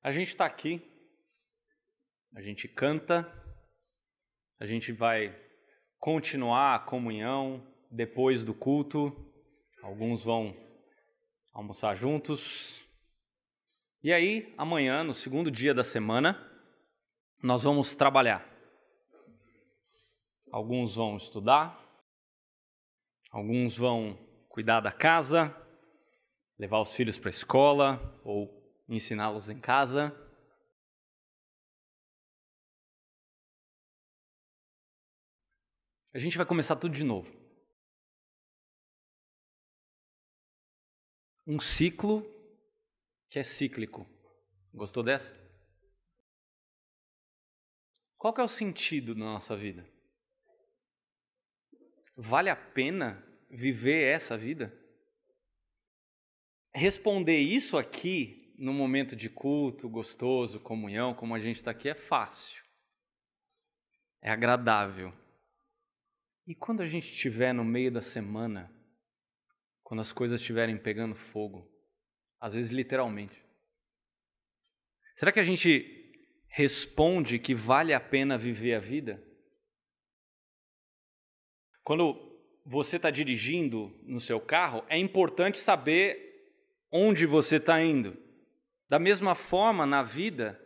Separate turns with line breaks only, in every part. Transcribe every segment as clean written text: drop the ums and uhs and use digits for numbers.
A gente está aqui, a gente canta, a gente vai continuar a comunhão depois do culto, alguns vão almoçar juntos. E aí, amanhã, no segundo dia da semana, nós vamos trabalhar. Alguns vão estudar, alguns vão cuidar da casa, levar os filhos para a escola ou ensiná-los em casa. A gente vai começar tudo de novo. Um ciclo que é cíclico. Gostou dessa? Qual que é o sentido da nossa vida? Vale a pena viver essa vida? Responder isso aqui, no momento de culto, gostoso, comunhão, como a gente está aqui, é fácil. É agradável. E quando a gente estiver no meio da semana, quando as coisas estiverem pegando fogo, às vezes literalmente, será que a gente responde que vale a pena viver a vida? Quando você está dirigindo no seu carro, é importante saber onde você está indo. Da mesma forma, na vida,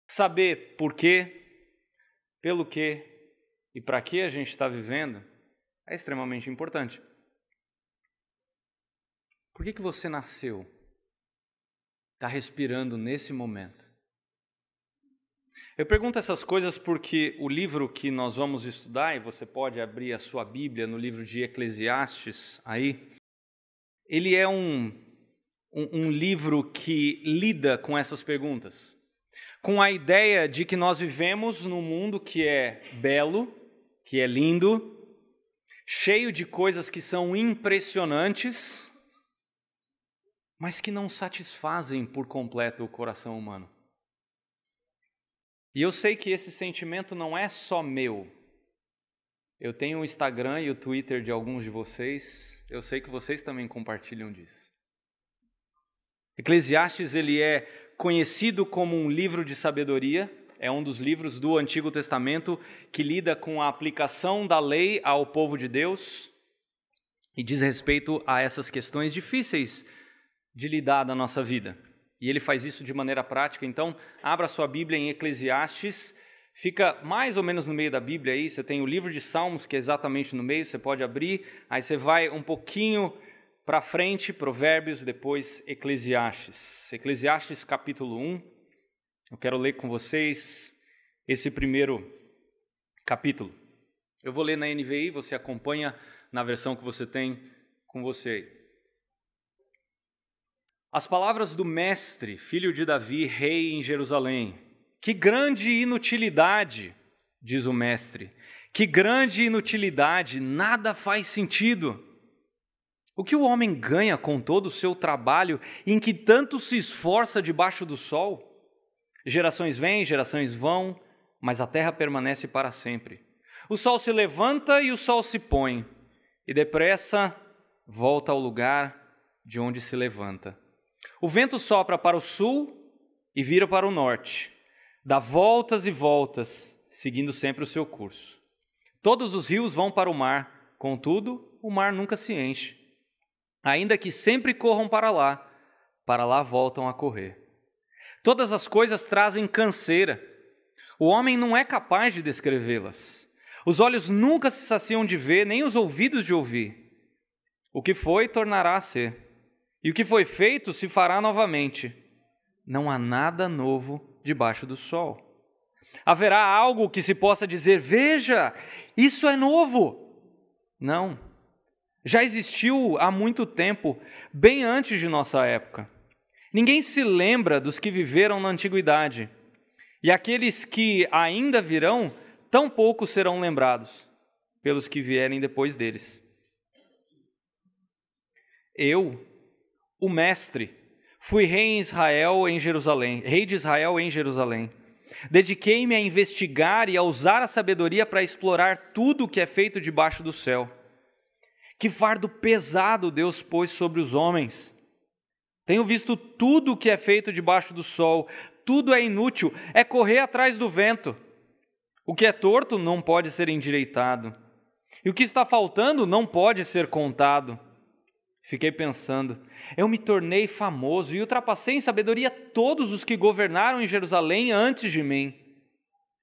saber por quê, pelo quê e para que a gente está vivendo é extremamente importante. Por que você nasceu? Está respirando nesse momento? Eu pergunto essas coisas porque o livro que nós vamos estudar, e você pode abrir a sua Bíblia no livro de Eclesiastes aí, ele é um livro que lida com essas perguntas, com a ideia de que nós vivemos num mundo que é belo, que é lindo, cheio de coisas que são impressionantes, mas que não satisfazem por completo o coração humano. E eu sei que esse sentimento não é só meu. Eu tenho o Instagram e o Twitter de alguns de vocês, eu sei que vocês também compartilham disso. Eclesiastes, ele é conhecido como um livro de sabedoria, é um dos livros do Antigo Testamento que lida com a aplicação da lei ao povo de Deus e diz respeito a essas questões difíceis de lidar da nossa vida. E ele faz isso de maneira prática, então abra sua Bíblia em Eclesiastes, fica mais ou menos no meio da Bíblia aí, você tem o livro de Salmos que é exatamente no meio, você pode abrir, aí você vai um pouquinho para frente, Provérbios, depois Eclesiastes. Eclesiastes capítulo 1, eu quero ler com vocês esse primeiro capítulo. Eu vou ler na NVI, você acompanha na versão que você tem com você aí. As palavras do mestre, filho de Davi, rei em Jerusalém. Que grande inutilidade, diz o mestre. Que grande inutilidade, nada faz sentido. O que o homem ganha com todo o seu trabalho em que tanto se esforça debaixo do sol? Gerações vêm, gerações vão, mas a terra permanece para sempre. O sol se levanta e o sol se põe, e depressa volta ao lugar de onde se levanta. O vento sopra para o sul e vira para o norte, dá voltas e voltas, seguindo sempre o seu curso. Todos os rios vão para o mar, contudo, o mar nunca se enche. Ainda que sempre corram para lá voltam a correr. Todas as coisas trazem canseira. O homem não é capaz de descrevê-las. Os olhos nunca se saciam de ver, nem os ouvidos de ouvir. O que foi, tornará a ser. E o que foi feito, se fará novamente. Não há nada novo debaixo do sol. Haverá algo que se possa dizer, veja, isso é novo. Não. Já existiu há muito tempo, bem antes de nossa época. Ninguém se lembra dos que viveram na antiguidade, e aqueles que ainda virão, tão pouco serão lembrados pelos que vierem depois deles. Eu, o mestre, fui rei de Israel em Jerusalém. Dediquei-me a investigar e a usar a sabedoria para explorar tudo o que é feito debaixo do céu. Que fardo pesado Deus pôs sobre os homens. Tenho visto tudo o que é feito debaixo do sol, tudo é inútil, é correr atrás do vento. O que é torto não pode ser endireitado, e o que está faltando não pode ser contado. Fiquei pensando, eu me tornei famoso e ultrapassei em sabedoria todos os que governaram em Jerusalém antes de mim.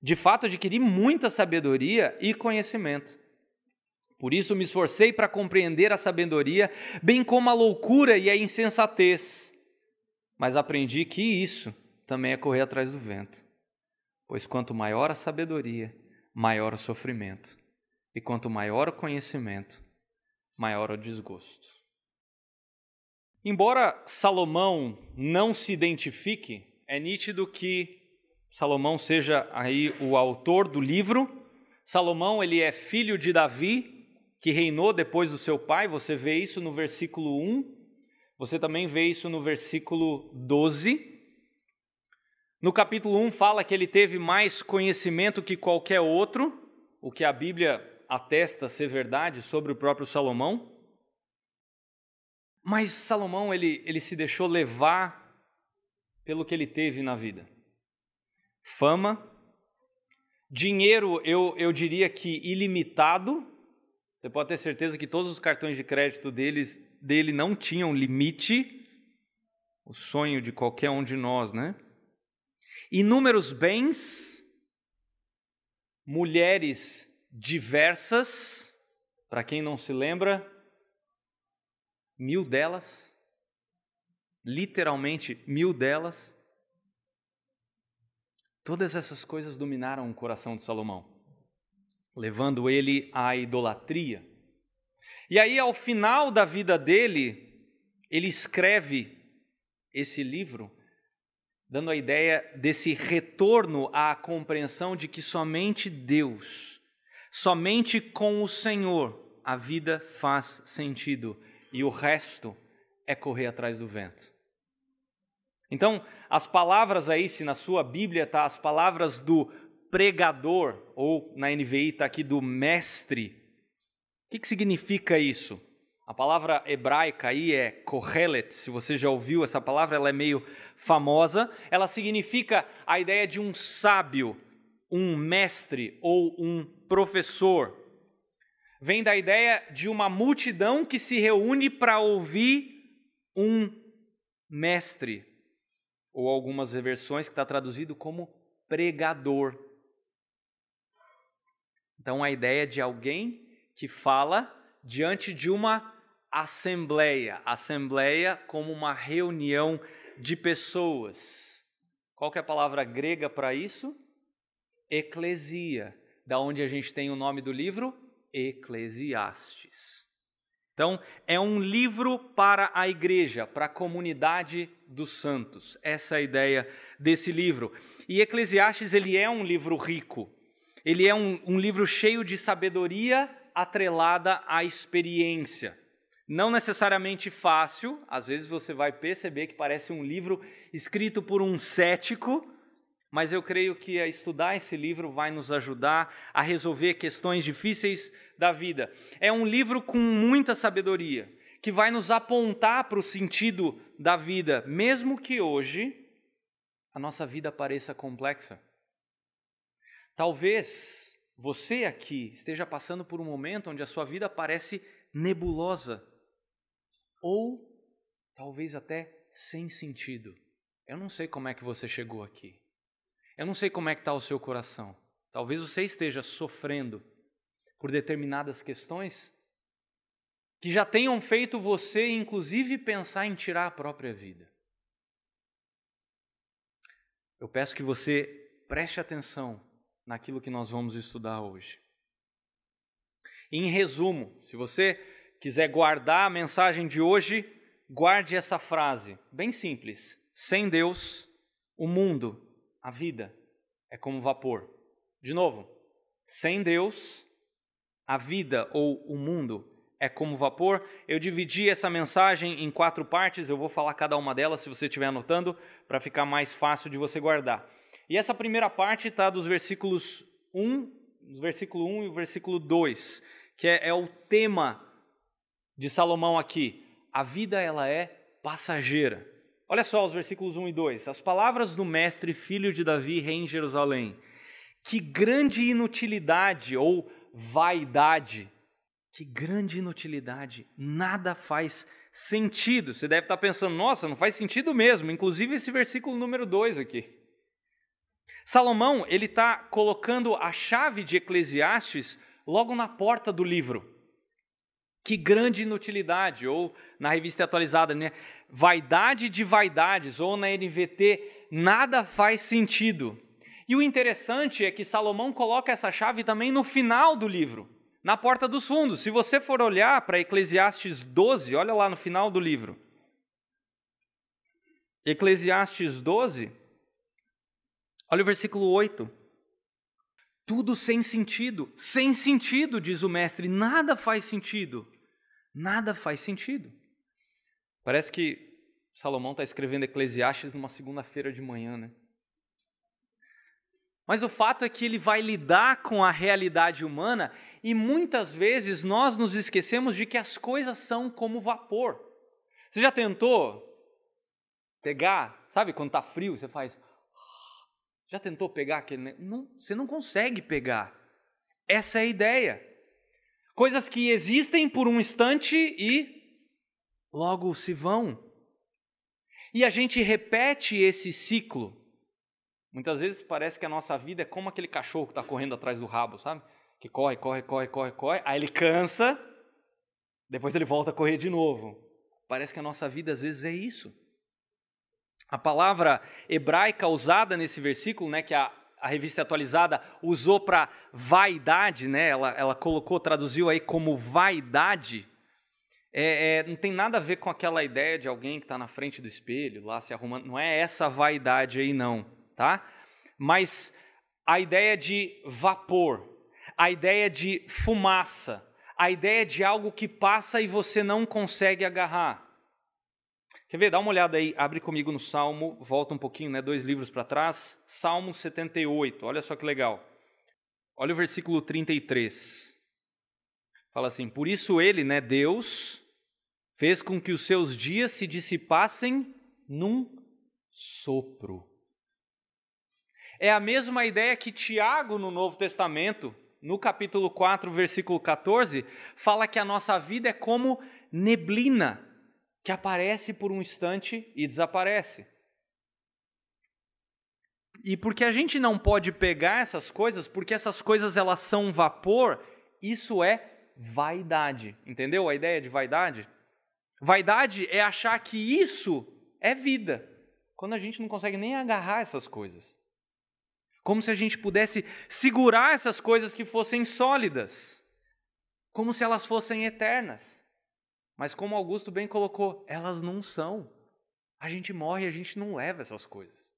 De fato, adquiri muita sabedoria e conhecimento. Por isso me esforcei para compreender a sabedoria, bem como a loucura e a insensatez. Mas aprendi que isso também é correr atrás do vento. Pois quanto maior a sabedoria, maior o sofrimento. E quanto maior o conhecimento, maior o desgosto. Embora Salomão não se identifique, é nítido que Salomão seja aí o autor do livro. Salomão, ele é filho de Davi, que reinou depois do seu pai. Você vê isso no versículo 1. Você também vê isso no versículo 12. No capítulo 1 fala que ele teve mais conhecimento que qualquer outro, o que a Bíblia atesta ser verdade sobre o próprio Salomão. Mas Salomão, ele se deixou levar pelo que ele teve na vida. Fama, dinheiro, eu diria que ilimitado. Você pode ter certeza que todos os cartões de crédito dele não tinham limite. O sonho de qualquer um de nós, né? Inúmeros bens, mulheres diversas, para quem não se lembra, 1000 delas, literalmente 1000 delas. Todas essas coisas dominaram o coração de Salomão, levando ele à idolatria. E aí, ao final da vida dele, ele escreve esse livro, dando a ideia desse retorno à compreensão de que somente Deus, somente com o Senhor, a vida faz sentido e o resto é correr atrás do vento. Então, as palavras aí, se na sua Bíblia está as palavras do pregador, ou na NVI está aqui do mestre, o que significa isso? A palavra hebraica aí é kohelet. Se você já ouviu essa palavra, ela é meio famosa. Ela significa a ideia de um sábio, um mestre ou um professor. Vem da ideia de uma multidão que se reúne para ouvir um mestre, ou algumas versões que está traduzido como pregador. Então, a ideia de alguém que fala diante de uma assembleia como uma reunião de pessoas. Qual que é a palavra grega para isso? Eclesia, da onde a gente tem o nome do livro, Eclesiastes. Então, é um livro para a igreja, para a comunidade dos santos. Essa é a ideia desse livro. E Eclesiastes, ele é um livro rico. Ele é um livro cheio de sabedoria atrelada à experiência. Não necessariamente fácil, às vezes você vai perceber que parece um livro escrito por um cético, mas eu creio que estudar esse livro vai nos ajudar a resolver questões difíceis da vida. É um livro com muita sabedoria, que vai nos apontar para o sentido da vida, mesmo que hoje a nossa vida pareça complexa. Talvez você aqui esteja passando por um momento onde a sua vida parece nebulosa, ou talvez até sem sentido. Eu não sei como é que você chegou aqui. Eu não sei como é que está o seu coração. Talvez você esteja sofrendo por determinadas questões que já tenham feito você, inclusive, pensar em tirar a própria vida. Eu peço que você preste atenção naquilo que nós vamos estudar hoje. Em resumo, se você quiser guardar a mensagem de hoje, guarde essa frase, bem simples. Sem Deus, o mundo, a vida, é como vapor. De novo, sem Deus, a vida ou o mundo é como vapor. Eu dividi essa mensagem em 4 partes, eu vou falar cada uma delas, se você estiver anotando, para ficar mais fácil de você guardar. E essa primeira parte está dos versículos 1 e o versículo 2, que é o tema de Salomão aqui. A vida, ela é passageira. Olha só os versículos 1 e 2. As palavras do mestre, filho de Davi, rei em Jerusalém. Que grande inutilidade ou vaidade. Que grande inutilidade. Nada faz sentido. Você deve estar pensando, nossa, não faz sentido mesmo. Inclusive esse versículo número 2 aqui. Salomão, ele está colocando a chave de Eclesiastes logo na porta do livro. Que grande inutilidade, ou na revista atualizada, né? Vaidade de vaidades, ou na NVT, nada faz sentido. E o interessante é que Salomão coloca essa chave também no final do livro, na porta dos fundos. Se você for olhar para Eclesiastes 12, olha lá no final do livro. Eclesiastes 12, olha o versículo 8. Tudo sem sentido, diz o mestre, nada faz sentido. Nada faz sentido. Parece que Salomão está escrevendo Eclesiastes numa segunda-feira de manhã, né? Mas o fato é que ele vai lidar com a realidade humana e muitas vezes nós nos esquecemos de que as coisas são como vapor. Você já tentou pegar, sabe quando está frio, você faz... Já tentou pegar aquele... Não, você não consegue pegar. Essa é a ideia. Coisas que existem por um instante e logo se vão. E a gente repete esse ciclo. Muitas vezes parece que a nossa vida é como aquele cachorro que está correndo atrás do rabo, sabe? Que corre, aí ele cansa, depois ele volta a correr de novo. Parece que a nossa vida às vezes é isso. A palavra hebraica usada nesse versículo, né, que a revista atualizada usou para vaidade, né, ela colocou, traduziu aí como vaidade, não tem nada a ver com aquela ideia de alguém que está na frente do espelho, lá se arrumando, não é essa vaidade aí não, tá? Mas a ideia de vapor, a ideia de fumaça, a ideia de algo que passa e você não consegue agarrar. Quer ver? Dá uma olhada aí, abre comigo no Salmo, volta um pouquinho, né, 2 livros para trás, Salmo 78, olha só que legal. Olha o versículo 33. Fala assim, por isso ele, né, Deus, fez com que os seus dias se dissipassem num sopro. É a mesma ideia que Tiago, no Novo Testamento, no capítulo 4, versículo 14, fala que a nossa vida é como neblina, que aparece por um instante e desaparece. E porque a gente não pode pegar essas coisas, porque essas coisas elas são vapor, isso é vaidade. Entendeu a ideia de vaidade? Vaidade é achar que isso é vida, quando a gente não consegue nem agarrar essas coisas. Como se a gente pudesse segurar essas coisas que fossem sólidas, como se elas fossem eternas. Mas como Augusto bem colocou, elas não são. A gente morre e a gente não leva essas coisas.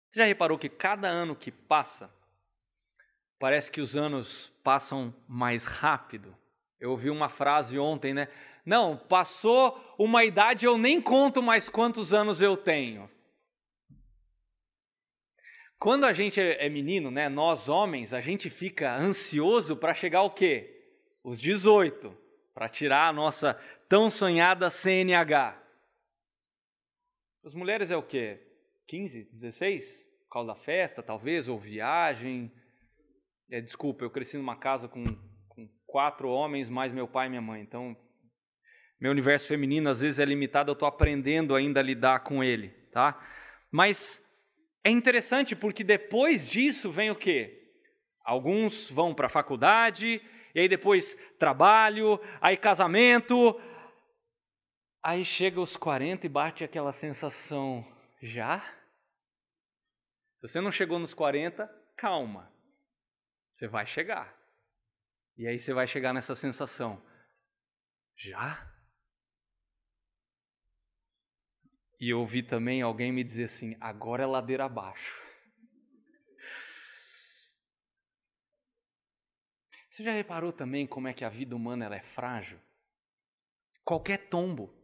Você já reparou que cada ano que passa, parece que os anos passam mais rápido? Eu ouvi uma frase ontem, né? Não, passou uma idade, eu nem conto mais quantos anos eu tenho. Quando a gente é menino, né, nós homens, a gente fica ansioso para chegar ao quê? Os 18, para tirar a nossa tão sonhada CNH. As mulheres é o quê? 15, 16? Por causa da festa, talvez, ou viagem. Desculpa, eu cresci numa casa com 4 homens, mais meu pai e minha mãe. Então, meu universo feminino às vezes é limitado, eu estou aprendendo ainda a lidar com ele, tá? Mas é interessante porque depois disso vem o quê? Alguns vão para a faculdade, e aí depois trabalho, aí casamento, aí chega os 40 e bate aquela sensação, já? Se você não chegou nos 40, calma, você vai chegar. E aí você vai chegar nessa sensação, já? E eu ouvi também alguém me dizer assim, agora é ladeira abaixo. Você já reparou também como é que a vida humana ela é frágil? Qualquer tombo,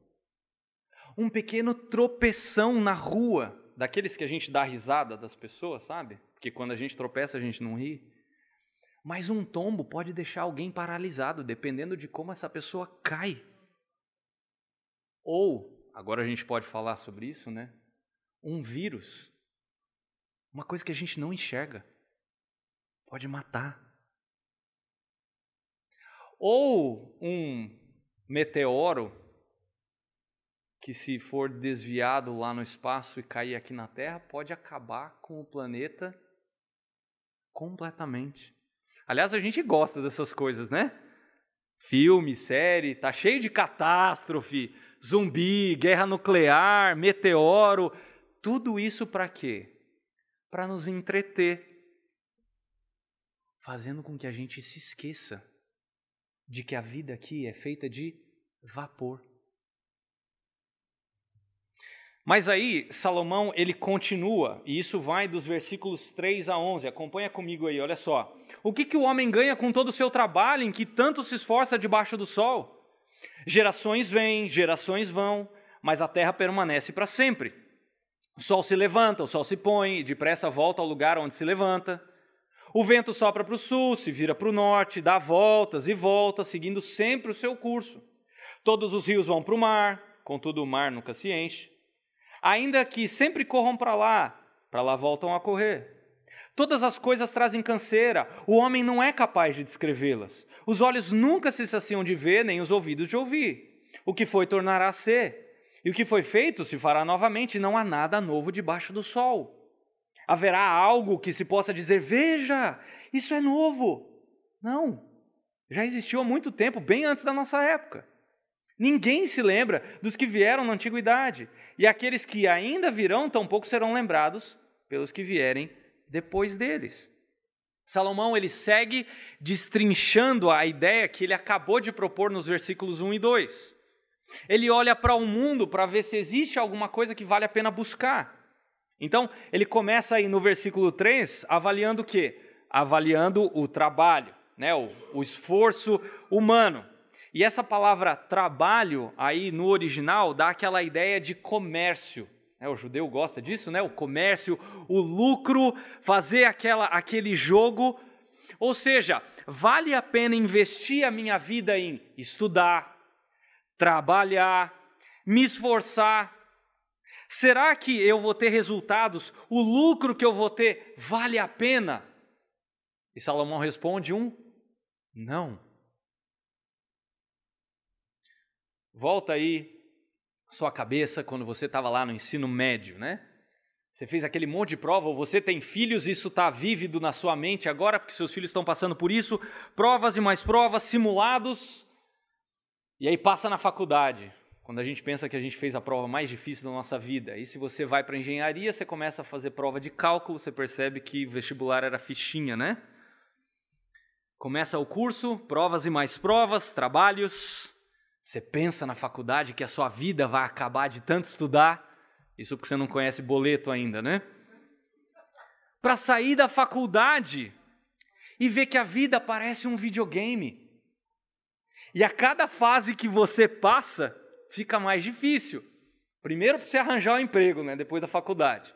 um pequeno tropeção na rua, daqueles que a gente dá risada das pessoas, sabe? Porque quando a gente tropeça a gente não ri. Mas um tombo pode deixar alguém paralisado, dependendo de como essa pessoa cai. Ou agora a gente pode falar sobre isso, né? Um vírus, uma coisa que a gente não enxerga, pode matar. Ou um meteoro que, se for desviado lá no espaço e cair aqui na Terra, pode acabar com o planeta completamente. Aliás, a gente gosta dessas coisas, né? Filme, série, tá cheio de catástrofe, zumbi, guerra nuclear, meteoro. Tudo isso para quê? Para nos entreter, fazendo com que a gente se esqueça de que a vida aqui é feita de vapor. Mas aí, Salomão, ele continua, e isso vai dos versículos 3 a 11, acompanha comigo aí, olha só. O que o homem ganha com todo o seu trabalho, em que tanto se esforça debaixo do sol? Gerações vêm, gerações vão, mas a terra permanece para sempre. O sol se levanta, o sol se põe, e depressa volta ao lugar onde se levanta. O vento sopra para o sul, se vira para o norte, dá voltas e voltas, seguindo sempre o seu curso. Todos os rios vão para o mar, contudo o mar nunca se enche. Ainda que sempre corram para lá voltam a correr. Todas as coisas trazem canseira, o homem não é capaz de descrevê-las. Os olhos nunca se saciam de ver, nem os ouvidos de ouvir. O que foi tornará a ser, e o que foi feito se fará novamente, não há nada novo debaixo do sol. Haverá algo que se possa dizer, veja, isso é novo. Não, já existiu há muito tempo, bem antes da nossa época. Ninguém se lembra dos que vieram na antiguidade, e aqueles que ainda virão tampouco serão lembrados pelos que vierem depois deles. Salomão, ele segue destrinchando a ideia que ele acabou de propor nos versículos 1 e 2. Ele olha para o mundo para ver se existe alguma coisa que vale a pena buscar. Então, ele começa aí no versículo 3, avaliando o quê? Avaliando o trabalho, né? o esforço humano. E essa palavra trabalho, aí no original, dá aquela ideia de comércio. O judeu gosta disso, né? O comércio, o lucro, fazer aquele jogo. Ou seja, vale a pena investir a minha vida em estudar, trabalhar, me esforçar. Será que eu vou ter resultados? O lucro que eu vou ter vale a pena? E Salomão responde não. Volta aí sua cabeça quando você estava lá no ensino médio, né? Você fez aquele monte de prova, ou você tem filhos, isso está vívido na sua mente agora, porque seus filhos estão passando por isso, provas e mais provas, simulados, e aí passa na faculdade, quando a gente pensa que a gente fez a prova mais difícil da nossa vida. E se você vai para a engenharia, você começa a fazer prova de cálculo, você percebe que vestibular era fichinha, né? Começa o curso, provas e mais provas, trabalhos. Você pensa na faculdade que a sua vida vai acabar de tanto estudar, isso porque você não conhece boleto ainda, né? Para sair da faculdade e ver que a vida parece um videogame. E a cada fase que você passa, fica mais difícil. Primeiro para você arranjar um emprego, né? Depois da faculdade.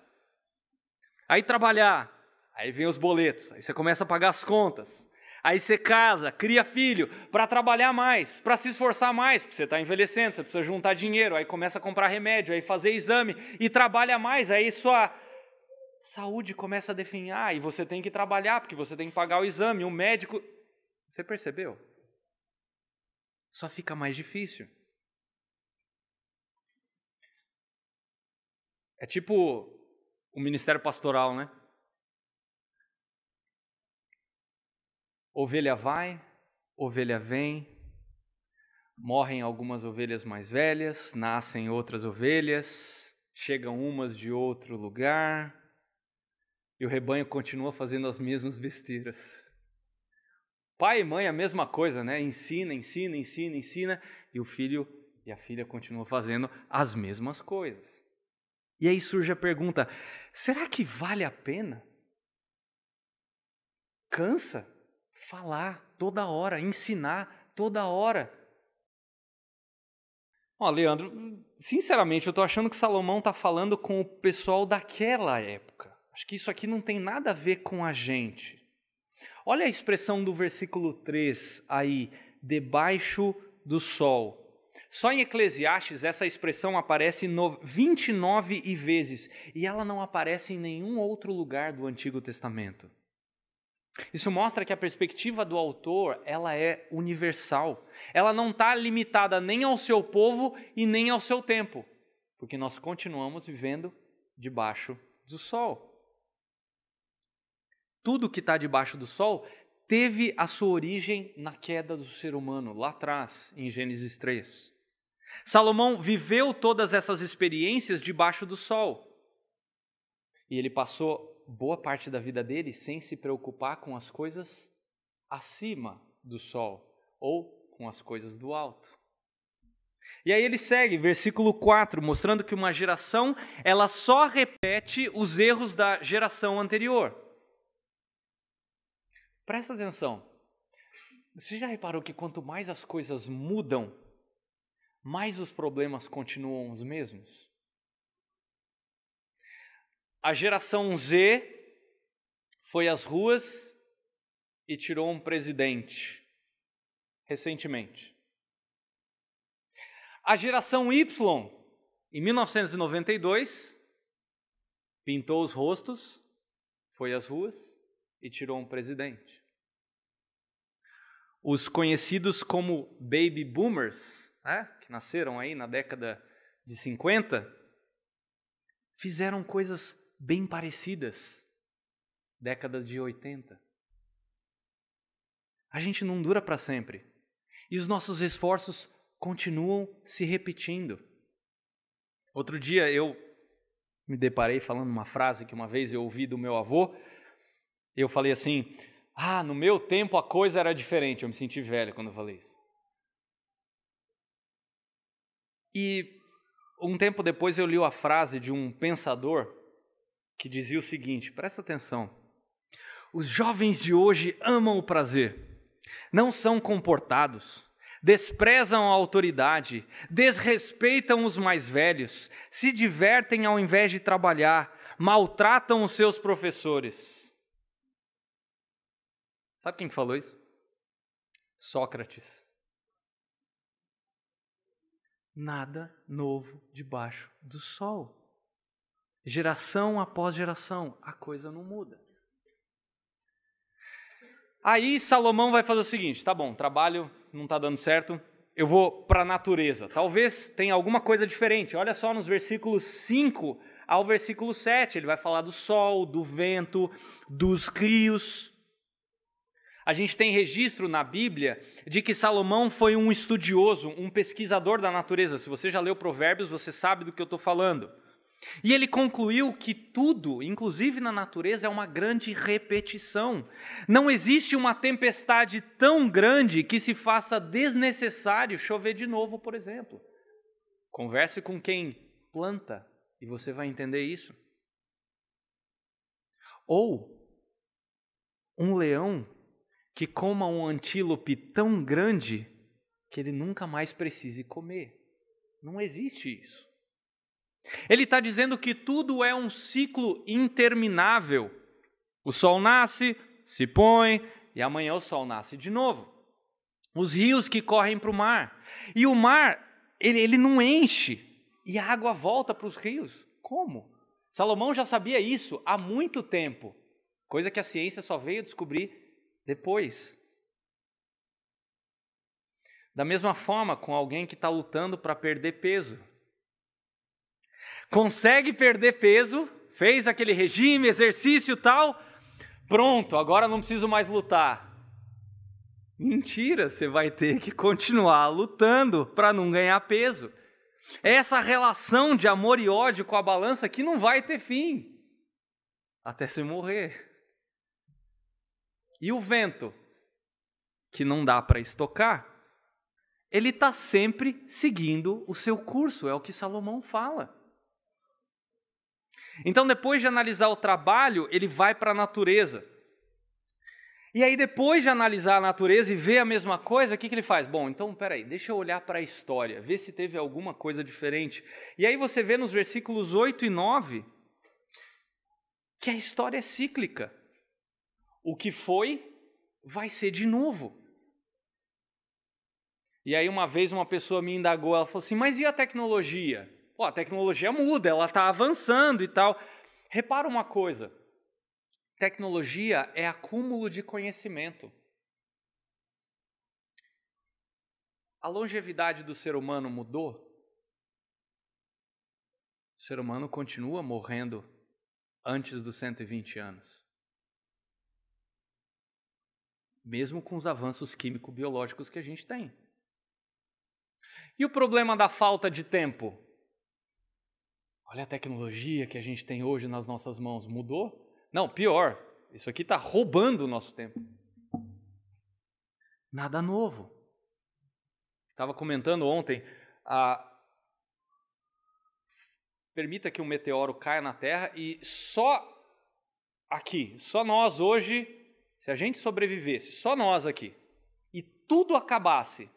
Aí trabalhar, aí vem os boletos, aí você começa a pagar as contas. Aí você casa, cria filho, para trabalhar mais, para se esforçar mais, porque você está envelhecendo, você precisa juntar dinheiro, aí começa a comprar remédio, aí fazer exame, e trabalha mais, aí sua saúde começa a definhar, e você tem que trabalhar, porque você tem que pagar o exame, o médico... Você percebeu? Só fica mais difícil. É tipo o ministério pastoral, né? Ovelha vai, ovelha vem, morrem algumas ovelhas mais velhas, nascem outras ovelhas, chegam umas de outro lugar, e o rebanho continua fazendo as mesmas besteiras. Pai e mãe a mesma coisa, né? Ensina, e o filho e a filha continuam fazendo as mesmas coisas. E aí surge a pergunta, será que vale a pena? Cansa? Falar toda hora, ensinar toda hora. Leandro, sinceramente, eu estou achando que Salomão está falando com o pessoal daquela época. Acho que isso aqui não tem nada a ver com a gente. Olha a expressão do versículo 3 aí, debaixo do sol. Só em Eclesiastes essa expressão aparece 29 vezes, e ela não aparece em nenhum outro lugar do Antigo Testamento. Isso mostra que a perspectiva do autor, ela é universal. Ela não está limitada nem ao seu povo e nem ao seu tempo, porque nós continuamos vivendo debaixo do sol. Tudo que está debaixo do sol teve a sua origem na queda do ser humano, lá atrás, em Gênesis 3. Salomão viveu todas essas experiências debaixo do sol. E ele passou boa parte da vida dele sem se preocupar com as coisas acima do sol ou com as coisas do alto. E aí ele segue, versículo 4, mostrando que uma geração, ela só repete os erros da geração anterior. Presta atenção. Você já reparou que quanto mais as coisas mudam, mais os problemas continuam os mesmos? A geração Z foi às ruas e tirou um presidente recentemente. A geração Y, em 1992, pintou os rostos, foi às ruas e tirou um presidente. Os conhecidos como baby boomers, que nasceram aí na década de 50, fizeram coisas bem parecidas, década de 80. A gente não dura para sempre. E os nossos esforços continuam se repetindo. Outro dia eu me deparei falando uma frase que uma vez eu ouvi do meu avô. Eu falei assim, no meu tempo a coisa era diferente. Eu me senti velho quando eu falei isso. E um tempo depois eu li a frase de um pensador que dizia o seguinte, presta atenção. Os jovens de hoje amam o prazer, não são comportados, desprezam a autoridade, desrespeitam os mais velhos, se divertem ao invés de trabalhar, maltratam os seus professores. Sabe quem falou isso? Sócrates. Nada novo debaixo do sol. Geração após geração, a coisa não muda. Aí Salomão vai fazer o seguinte, tá bom, trabalho não está dando certo, eu vou para a natureza. Talvez tenha alguma coisa diferente. Olha só nos versículos 5 ao versículo 7, ele vai falar do sol, do vento, dos rios. A gente tem registro na Bíblia de que Salomão foi um estudioso, um pesquisador da natureza. Se você já leu Provérbios, você sabe do que eu estou falando. E ele concluiu que tudo, inclusive na natureza, é uma grande repetição. Não existe uma tempestade tão grande que se faça desnecessário chover de novo, por exemplo. Converse com quem planta e você vai entender isso. Ou um leão que coma um antílope tão grande que ele nunca mais precise comer. Não existe isso. Ele está dizendo que tudo é um ciclo interminável. O sol nasce, se põe, e amanhã o sol nasce de novo. Os rios que correm para o mar. E o mar, ele não enche, e a água volta para os rios. Como? Salomão já sabia isso há muito tempo, coisa que a ciência só veio descobrir depois. Da mesma forma, com alguém que está lutando para perder peso. Consegue perder peso, fez aquele regime, exercício e tal, pronto, agora não preciso mais lutar. Mentira, você vai ter que continuar lutando para não ganhar peso. É essa relação de amor e ódio com a balança que não vai ter fim, até você morrer. E o vento, que não dá para estocar, ele está sempre seguindo o seu curso, é o que Salomão fala. Então, depois de analisar o trabalho, ele vai para a natureza. E aí, depois de analisar a natureza e ver a mesma coisa, o que ele faz? Bom, então, peraí, deixa eu olhar para a história, ver se teve alguma coisa diferente. E aí você vê nos versículos 8 e 9 que a história é cíclica. O que foi, vai ser de novo. E aí uma vez uma pessoa me indagou, ela falou assim, mas e a tecnologia? Pô, a tecnologia muda, ela está avançando e tal. Repara uma coisa, tecnologia é acúmulo de conhecimento. A longevidade do ser humano mudou? O ser humano continua morrendo antes dos 120 anos. Mesmo com os avanços químico-biológicos que a gente tem. E o problema da falta de tempo? Olha a tecnologia que a gente tem hoje nas nossas mãos. Mudou? Não, pior. Isso aqui está roubando o nosso tempo. Nada novo. Estava comentando ontem, permita que um meteoro caia na Terra e só aqui, só nós hoje, se a gente sobrevivesse, só nós aqui, e tudo acabasse,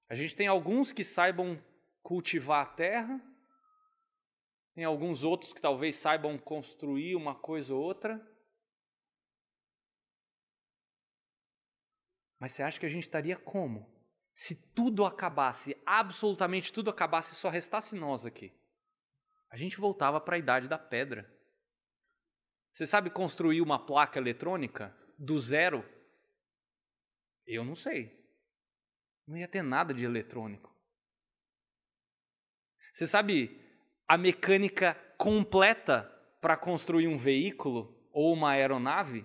a gente tem alguns que saibam cultivar a terra, tem alguns outros que talvez saibam construir uma coisa ou outra, mas você acha que a gente estaria como? Se tudo acabasse, absolutamente tudo acabasse e só restasse nós aqui. A gente voltava para a idade da pedra. Você sabe construir uma placa eletrônica do zero? Eu não sei. Não ia ter nada de eletrônico. Você sabe a mecânica completa para construir um veículo ou uma aeronave?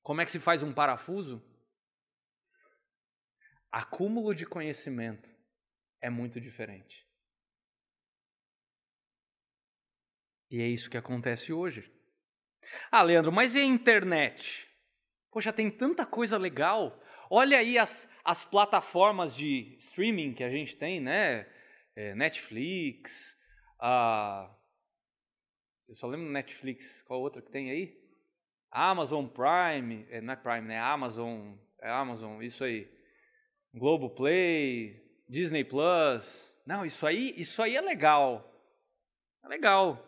Como é que se faz um parafuso? Acúmulo de conhecimento é muito diferente. E é isso que acontece hoje. Ah, Leandro, mas e a internet? Poxa, tem tanta coisa legal. Olha aí as plataformas de streaming que a gente tem, né? Netflix, eu só lembro do Netflix, qual outra que tem aí? Amazon Prime, não é Prime, né? Amazon, isso aí. Globoplay, Disney Plus. Não, isso aí é legal. É legal.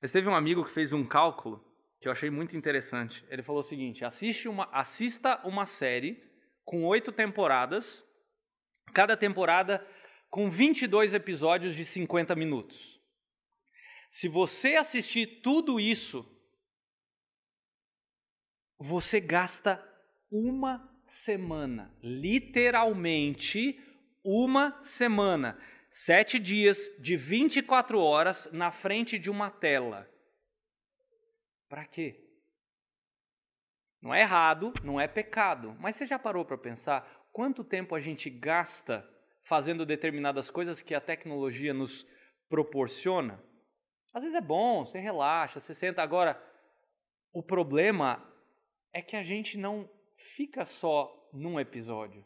Mas teve um amigo que fez um cálculo que eu achei muito interessante. Ele falou o seguinte, assista uma série com 8 temporadas, cada temporada com 22 episódios de 50 minutos. Se você assistir tudo isso, você gasta uma semana, literalmente uma semana, 7 dias de 24 horas na frente de uma tela. Para quê? Não é errado, não é pecado, mas você já parou para pensar quanto tempo a gente gasta fazendo determinadas coisas que a tecnologia nos proporciona? Às vezes é bom, você relaxa, você senta. Agora, o problema é que a gente não fica só num episódio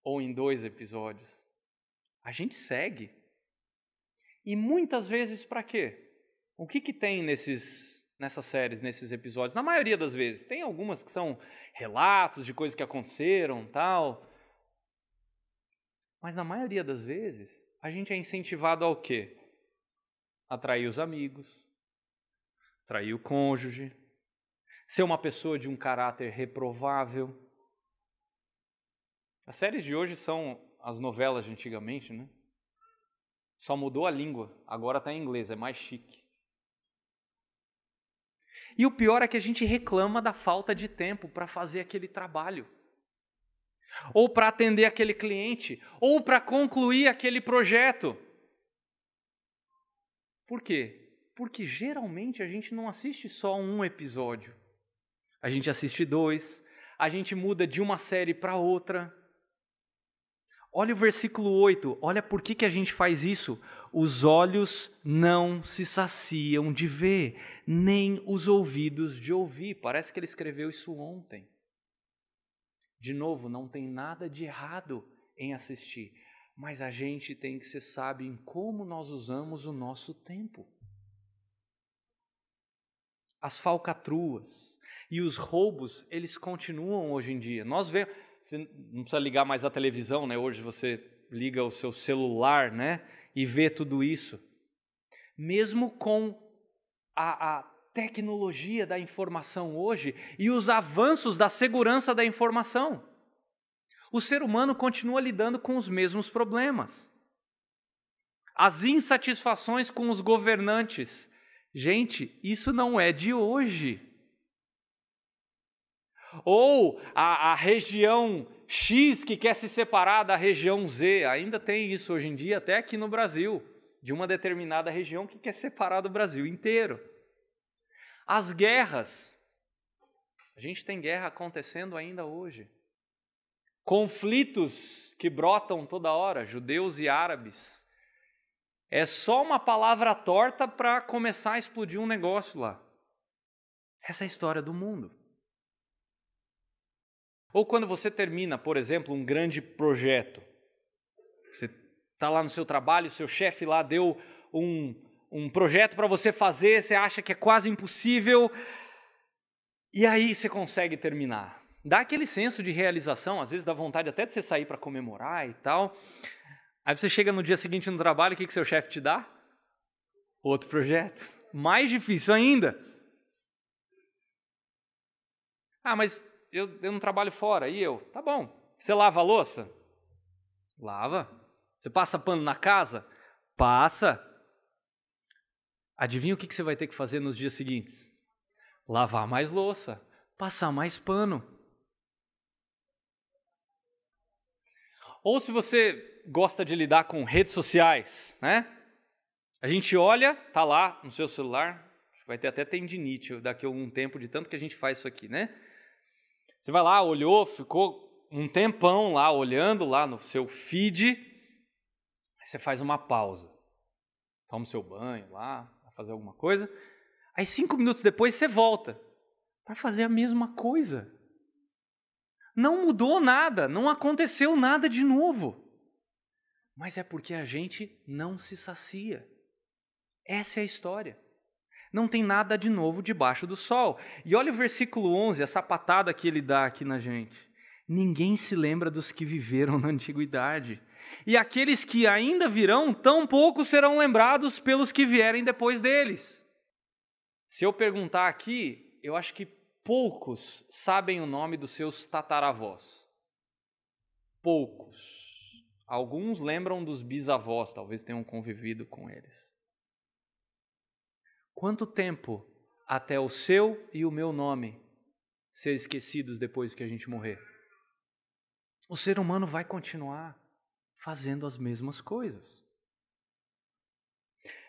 ou em 2 episódios. A gente segue. E muitas vezes para quê? O que tem nessas séries, nesses episódios? Na maioria das vezes. Tem algumas que são relatos de coisas que aconteceram, tal. Mas na maioria das vezes, a gente é incentivado ao quê? Atrair os amigos, atrair o cônjuge, ser uma pessoa de um caráter reprovável. As séries de hoje são as novelas de antigamente, né? Só mudou a língua, agora está em inglês, é mais chique. E o pior é que a gente reclama da falta de tempo para fazer aquele trabalho, ou para atender aquele cliente, ou para concluir aquele projeto. Por quê? Porque geralmente a gente não assiste só um episódio. A gente assiste 2, a gente muda de uma série para outra. Olha o versículo 8, olha por que a gente faz isso. Os olhos não se saciam de ver, nem os ouvidos de ouvir. Parece que ele escreveu isso ontem. De novo, não tem nada de errado em assistir, mas a gente tem que ser sábio em como nós usamos o nosso tempo. As falcatruas e os roubos, eles continuam hoje em dia. Nós vemos, você não precisa ligar mais a televisão, né? Hoje você liga o seu celular, né? E vê tudo isso. Mesmo com a tecnologia da informação hoje e os avanços da segurança da informação. O ser humano continua lidando com os mesmos problemas. As insatisfações com os governantes. Gente, isso não é de hoje. Ou a região X que quer se separar da região Z. Ainda tem isso hoje em dia, até aqui no Brasil, de uma determinada região que quer separar do Brasil inteiro. As guerras. A gente tem guerra acontecendo ainda hoje. Conflitos que brotam toda hora, judeus e árabes. É só uma palavra torta para começar a explodir um negócio lá. Essa é a história do mundo. Ou quando você termina, por exemplo, um grande projeto. Você está lá no seu trabalho, seu chefe lá deu um projeto para você fazer, você acha que é quase impossível, e aí você consegue terminar. Dá aquele senso de realização, às vezes dá vontade até de você sair para comemorar e tal. Aí você chega no dia seguinte no trabalho, o que seu chefe te dá? Outro projeto. Mais difícil ainda. Ah, mas eu não trabalho fora, e eu? Tá bom. Você lava a louça? Lava. Você passa pano na casa? Passa. Adivinha o que você vai ter que fazer nos dias seguintes? Lavar mais louça, passar mais pano. Ou se você gosta de lidar com redes sociais, né? A gente olha, tá lá no seu celular, acho que vai ter até tendinite daqui a algum tempo de tanto que a gente faz isso aqui, né? Você vai lá, olhou, ficou um tempão lá olhando lá no seu feed, aí você faz uma pausa, toma o seu banho lá, vai fazer alguma coisa, aí 5 minutos depois você volta para fazer a mesma coisa. Não mudou nada, não aconteceu nada de novo. Mas é porque a gente não se sacia. Essa é a história. Não tem nada de novo debaixo do sol. E olha o versículo 11, a sapatada que ele dá aqui na gente. Ninguém se lembra dos que viveram na antiguidade. E aqueles que ainda virão, tampouco serão lembrados pelos que vierem depois deles. Se eu perguntar aqui, eu acho que poucos sabem o nome dos seus tataravós. Poucos. Alguns lembram dos bisavós, talvez tenham convivido com eles. Quanto tempo até o seu e o meu nome ser esquecidos depois que a gente morrer? O ser humano vai continuar fazendo as mesmas coisas.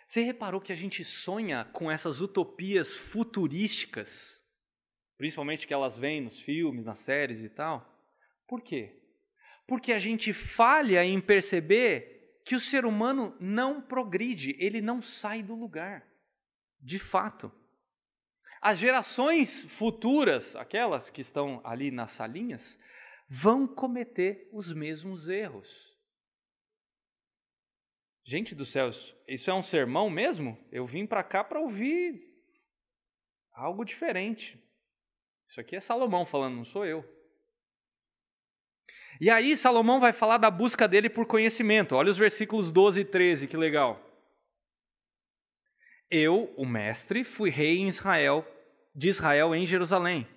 Você reparou que a gente sonha com essas utopias futurísticas, principalmente que elas vêm nos filmes, nas séries e tal? Por quê? Porque a gente falha em perceber que o ser humano não progride, ele não sai do lugar. De fato. As gerações futuras, aquelas que estão ali nas salinhas, vão cometer os mesmos erros. Gente do céu, isso é um sermão mesmo? Eu vim para cá para ouvir algo diferente. Isso aqui é Salomão falando, não sou eu. E aí Salomão vai falar da busca dele por conhecimento. Olha os versículos 12 e 13, que legal. Eu, o mestre, fui rei de Israel em Jerusalém.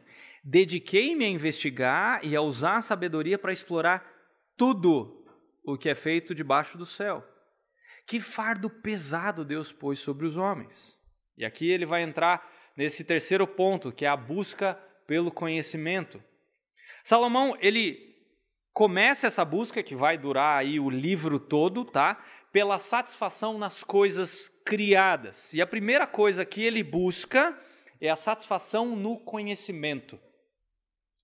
Dediquei-me a investigar e a usar a sabedoria para explorar tudo o que é feito debaixo do céu. Que fardo pesado Deus pôs sobre os homens. E aqui ele vai entrar nesse terceiro ponto, que é a busca pelo conhecimento. Salomão, ele começa essa busca, que vai durar aí o livro todo, tá? Pela satisfação nas coisas criadas. E a primeira coisa que ele busca é a satisfação no conhecimento.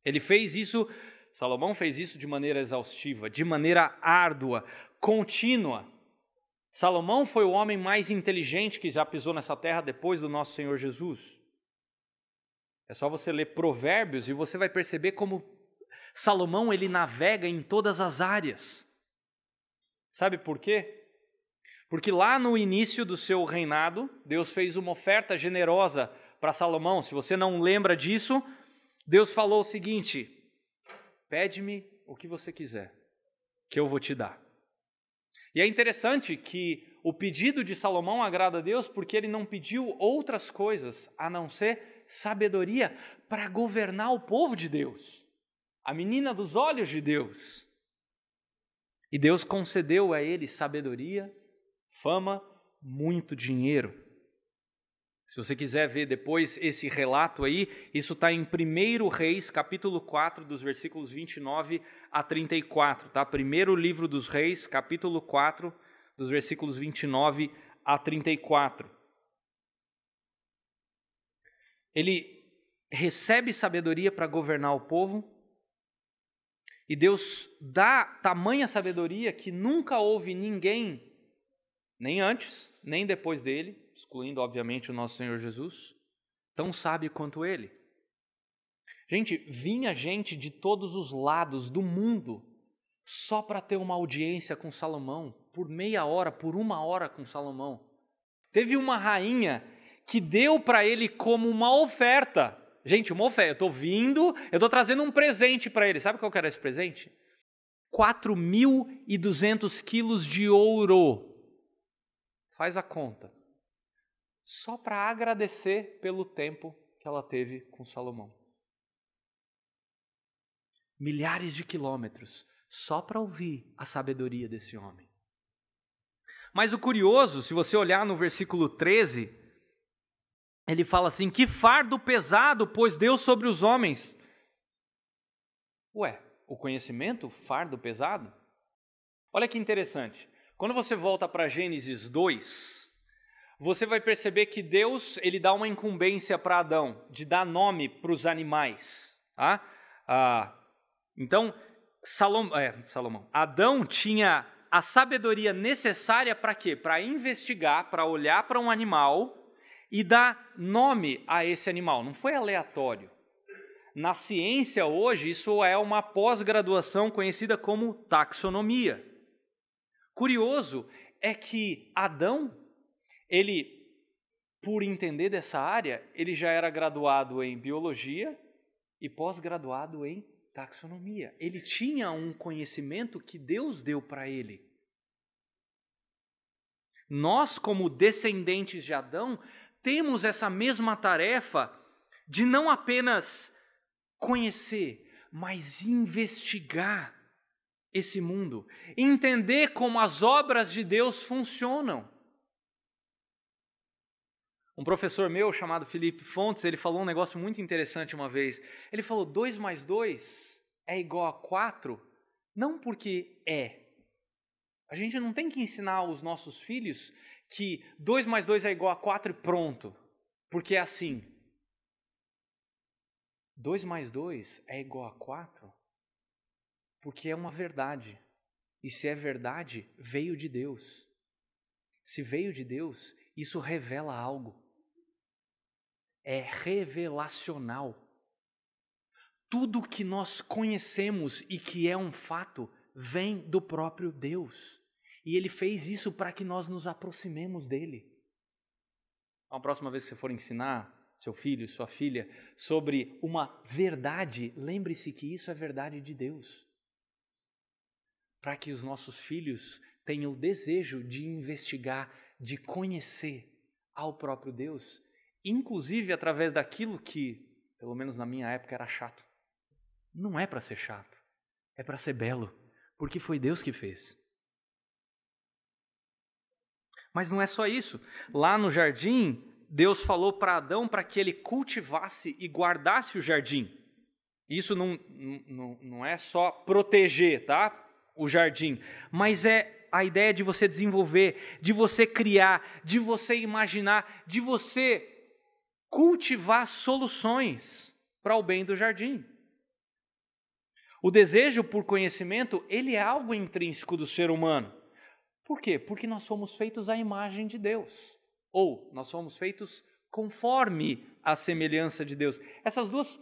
Ele fez isso, Salomão fez isso de maneira exaustiva, de maneira árdua, contínua. Salomão foi o homem mais inteligente que já pisou nessa terra depois do nosso Senhor Jesus. É só você ler Provérbios e você vai perceber como Salomão ele navega em todas as áreas. Sabe por quê? Porque lá no início do seu reinado, Deus fez uma oferta generosa para Salomão. Se você não lembra disso, Deus falou o seguinte: pede-me o que você quiser, que eu vou te dar. E é interessante que o pedido de Salomão agrada a Deus porque ele não pediu outras coisas a não ser sabedoria para governar o povo de Deus, a menina dos olhos de Deus. E Deus concedeu a ele sabedoria, fama, muito dinheiro. Se você quiser ver depois esse relato aí, isso está em 1 Reis, capítulo 4, dos versículos 29 a 34, tá? Primeiro livro dos Reis, capítulo 4, dos versículos 29 a 34. Ele recebe sabedoria para governar o povo, e Deus dá tamanha sabedoria que nunca houve ninguém, nem antes, nem depois dele, excluindo, obviamente, o nosso Senhor Jesus, tão sábio quanto ele. Gente, vinha gente de todos os lados do mundo só para ter uma audiência com Salomão, por meia hora, por 1 hora com Salomão. Teve uma rainha que deu para ele como uma oferta. Gente, uma oferta. Eu estou trazendo um presente para ele. Sabe qual que era esse presente? 4.200 quilos de ouro. Faz a conta. Só para agradecer pelo tempo que ela teve com Salomão. Milhares de quilômetros só para ouvir a sabedoria desse homem. Mas o curioso, se você olhar no versículo 13, ele fala assim: que fardo pesado pôs Deus sobre os homens. Ué, o conhecimento, fardo pesado? Olha que interessante. Quando você volta para Gênesis 2, você vai perceber que Deus ele dá uma incumbência para Adão de dar nome para os animais. Tá? Então, Adão tinha a sabedoria necessária para quê? Para investigar, para olhar para um animal e dar nome a esse animal. Não foi aleatório. Na ciência hoje, isso é uma pós-graduação conhecida como taxonomia. Curioso é que Adão, ele, por entender dessa área, ele já era graduado em biologia e pós-graduado em taxonomia. Ele tinha um conhecimento que Deus deu para ele. Nós, como descendentes de Adão, temos essa mesma tarefa de não apenas conhecer, mas investigar esse mundo, entender como as obras de Deus funcionam. Um professor meu chamado Felipe Fontes, ele falou um negócio muito interessante uma vez. Ele falou: 2 mais 2 é igual a 4, não porque é. A gente não tem que ensinar aos nossos filhos que 2 mais 2 é igual a 4 e pronto, porque é assim. 2 mais 2 é igual a 4 porque é uma verdade. E se é verdade, veio de Deus. Se veio de Deus, isso revela algo. É revelacional. Tudo que nós conhecemos e que é um fato vem do próprio Deus. E Ele fez isso para que nós nos aproximemos dEle. A próxima vez que você for ensinar seu filho, sua filha, sobre uma verdade, lembre-se que isso é verdade de Deus. Para que os nossos filhos tenham o desejo de investigar, de conhecer ao próprio Deus, inclusive através daquilo que, pelo menos na minha época, era chato. Não é para ser chato, é para ser belo, porque foi Deus que fez. Mas não é só isso. Lá no jardim, Deus falou para Adão para que ele cultivasse e guardasse o jardim. Isso não é só proteger, tá? O jardim, mas é a ideia de você desenvolver, de você criar, de você imaginar, de você cultivar soluções para o bem do jardim. O desejo por conhecimento, ele é algo intrínseco do ser humano. Por quê? Porque nós somos feitos à imagem de Deus, ou nós somos feitos conforme a semelhança de Deus. Essas duas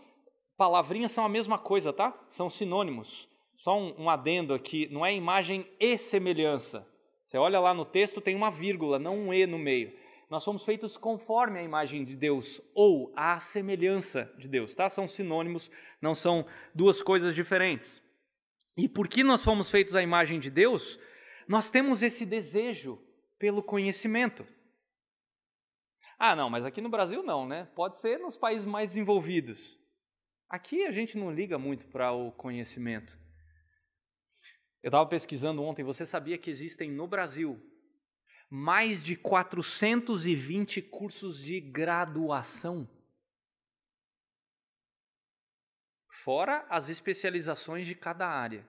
palavrinhas são a mesma coisa, tá? São sinônimos. Só um adendo aqui, não é imagem e semelhança. Você olha lá no texto, tem uma vírgula, não um e no meio. Nós somos feitos conforme a imagem de Deus, ou à semelhança de Deus, tá? São sinônimos, não são duas coisas diferentes. E porque nós fomos feitos à imagem de Deus, nós temos esse desejo pelo conhecimento. Ah, não, mas aqui no Brasil não, né? Pode ser nos países mais desenvolvidos. Aqui a gente não liga muito para o conhecimento. Eu estava pesquisando ontem, você sabia que existem no Brasil mais de 420 cursos de graduação? Fora as especializações de cada área.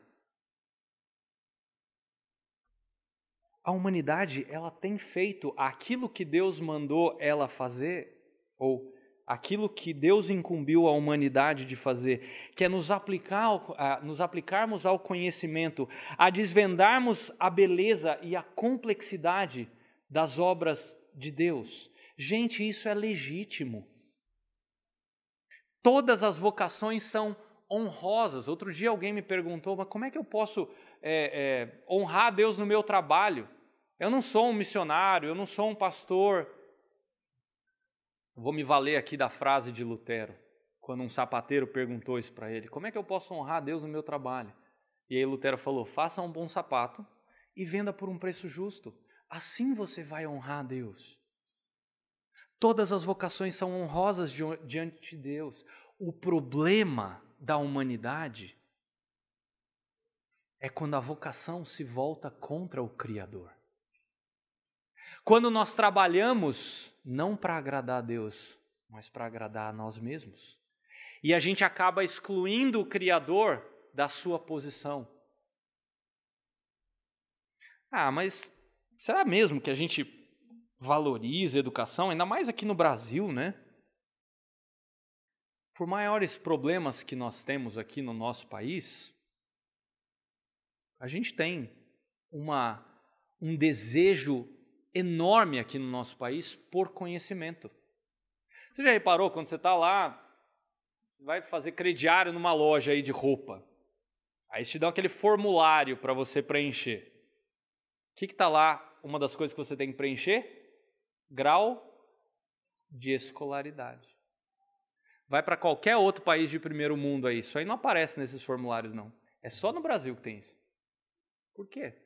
A humanidade, ela tem feito aquilo que Deus mandou ela fazer, ou aquilo que Deus incumbiu a humanidade de fazer, que é nos aplicarmos ao conhecimento, a desvendarmos a beleza e a complexidade das obras de Deus. Gente, isso é legítimo. Todas as vocações são honrosas. Outro dia alguém me perguntou, mas como é que eu posso honrar a Deus no meu trabalho? Eu não sou um missionário, eu não sou um pastor. Vou me valer aqui da frase de Lutero, quando um sapateiro perguntou isso para ele. Como é que eu posso honrar a Deus no meu trabalho? E aí Lutero falou, faça um bom sapato e venda por um preço justo. Assim você vai honrar a Deus. Todas as vocações são honrosas diante de Deus. O problema da humanidade é quando a vocação se volta contra o Criador. Quando nós trabalhamos não para agradar a Deus, mas para agradar a nós mesmos. E a gente acaba excluindo o Criador da sua posição. Mas será mesmo que a gente valoriza a educação, ainda mais aqui no Brasil, né? Por maiores problemas que nós temos aqui no nosso país, a gente tem um desejo enorme aqui no nosso país por conhecimento. Você já reparou, quando você está lá, você vai fazer crediário numa loja aí de roupa, aí te dão aquele formulário para você preencher. O que está lá? Uma das coisas que você tem que preencher? Grau de escolaridade. Vai para qualquer outro país de primeiro mundo aí, isso aí não aparece nesses formulários não. É só no Brasil que tem isso. Por quê?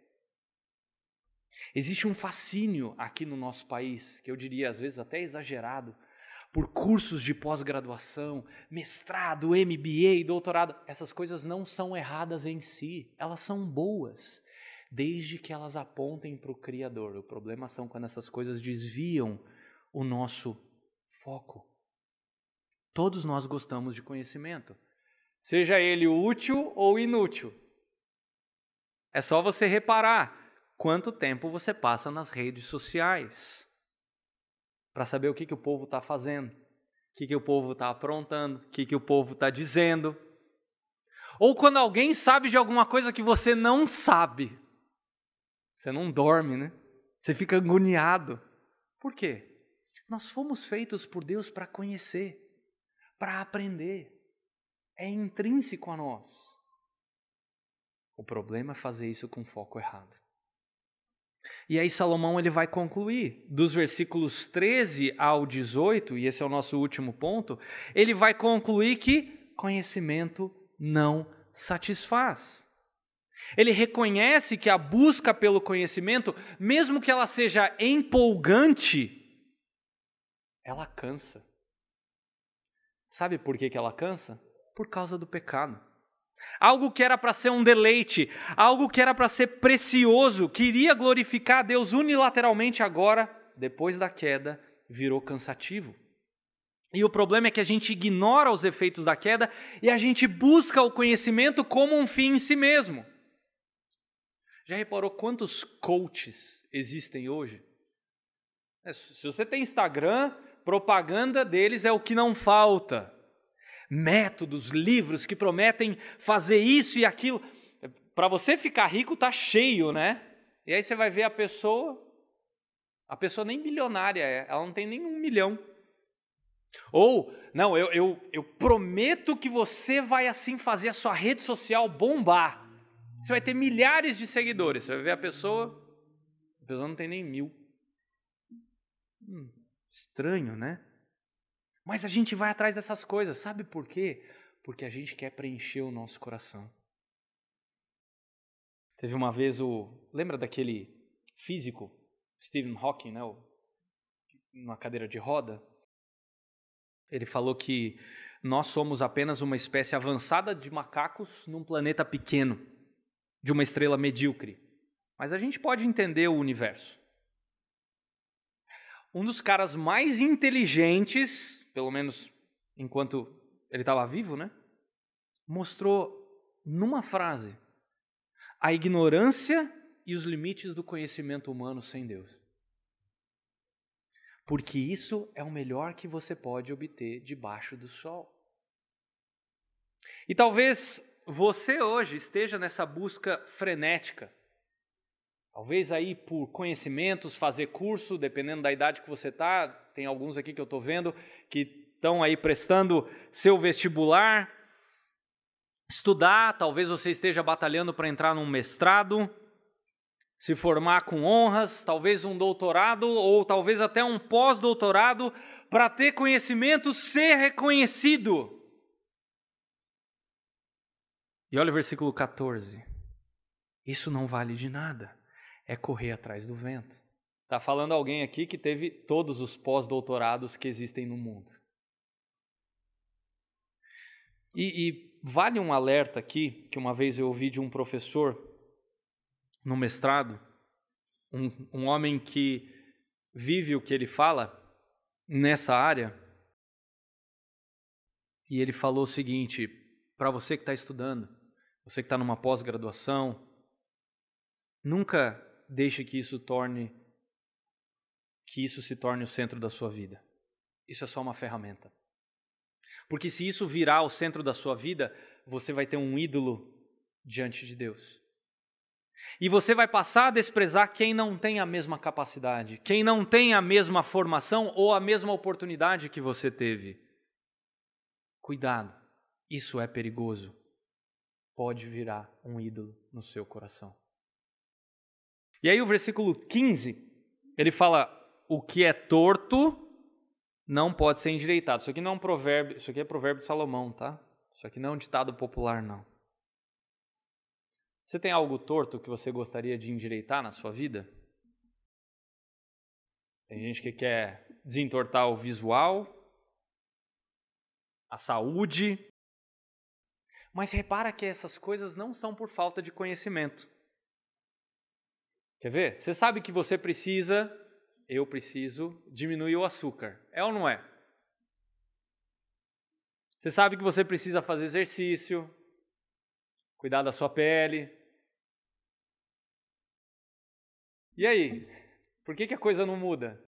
Existe um fascínio aqui no nosso país, que eu diria às vezes até exagerado, por cursos de pós-graduação, mestrado, MBA, doutorado. Essas coisas não são erradas em si, elas são boas, desde que elas apontem para o Criador. O problema são quando essas coisas desviam o nosso foco. Todos nós gostamos de conhecimento, seja ele útil ou inútil. É só você reparar quanto tempo você passa nas redes sociais para saber o que o povo está fazendo, o que o povo está aprontando, o que o povo está dizendo. Ou quando alguém sabe de alguma coisa que você não sabe, você não dorme, né? Você fica agoniado. Por quê? Nós fomos feitos por Deus para conhecer, para aprender. É intrínseco a nós. O problema é fazer isso com foco errado. E aí Salomão ele vai concluir, dos versículos 13 ao 18, e esse é o nosso último ponto, ele vai concluir que conhecimento não satisfaz. Ele reconhece que a busca pelo conhecimento, mesmo que ela seja empolgante, ela cansa. Sabe por que ela cansa? Por causa do pecado. Algo que era para ser um deleite, algo que era para ser precioso, que iria glorificar a Deus unilateralmente agora, depois da queda, virou cansativo. E o problema é que a gente ignora os efeitos da queda e a gente busca o conhecimento como um fim em si mesmo. Já reparou quantos coaches existem hoje? Se você tem Instagram, propaganda deles é o que não falta. Métodos, livros que prometem fazer isso e aquilo. Para você ficar rico tá cheio, né? E aí você vai ver a pessoa nem bilionária é, ela não tem nem 1 milhão. Ou, não, eu prometo que você vai assim fazer a sua rede social bombar. Você vai ter milhares de seguidores. Você vai ver a pessoa não tem nem 1000. Estranho, né? Mas a gente vai atrás dessas coisas, sabe por quê? Porque a gente quer preencher o nosso coração. Teve uma vez lembra daquele físico, Stephen Hawking, né? Numa cadeira de roda? Ele falou que nós somos apenas uma espécie avançada de macacos num planeta pequeno. de uma estrela medíocre, mas a gente pode entender o universo. Um dos caras mais inteligentes, pelo menos enquanto ele estava vivo, né? Mostrou numa frase a ignorância e os limites do conhecimento humano sem Deus. Porque isso é o melhor que você pode obter debaixo do sol. E talvez você hoje esteja nessa busca frenética. Talvez aí por conhecimentos, fazer curso, dependendo da idade que você está. Tem alguns aqui que eu estou vendo que estão aí prestando seu vestibular. Estudar, talvez você esteja batalhando para entrar num mestrado, se formar com honras, talvez um doutorado ou talvez até um pós-doutorado para ter conhecimento, ser reconhecido. E olha o versículo 14. Isso não vale de nada, é correr atrás do vento. Está falando alguém aqui que teve todos os pós-doutorados que existem no mundo. E vale um alerta aqui, que uma vez eu ouvi de um professor no mestrado, um homem que vive o que ele fala nessa área, e ele falou o seguinte, para você que está estudando, você que está numa pós-graduação, nunca deixe que isso se torne o centro da sua vida. Isso é só uma ferramenta. Porque se isso virar o centro da sua vida, você vai ter um ídolo diante de Deus. E você vai passar a desprezar quem não tem a mesma capacidade, quem não tem a mesma formação ou a mesma oportunidade que você teve. Cuidado, isso é perigoso. Pode virar um ídolo no seu coração. E aí o versículo 15, ele fala, o que é torto não pode ser endireitado. Isso aqui não é um provérbio, isso aqui é provérbio de Salomão, tá? Isso aqui não é um ditado popular, não. Você tem algo torto que você gostaria de endireitar na sua vida? Tem gente que quer desentortar o visual, a saúde. Mas repara que essas coisas não são por falta de conhecimento. Quer ver? Você sabe que você precisa, eu preciso, diminuir o açúcar. É ou não é? Você sabe que você precisa fazer exercício, cuidar da sua pele. E aí? Por que a coisa não muda?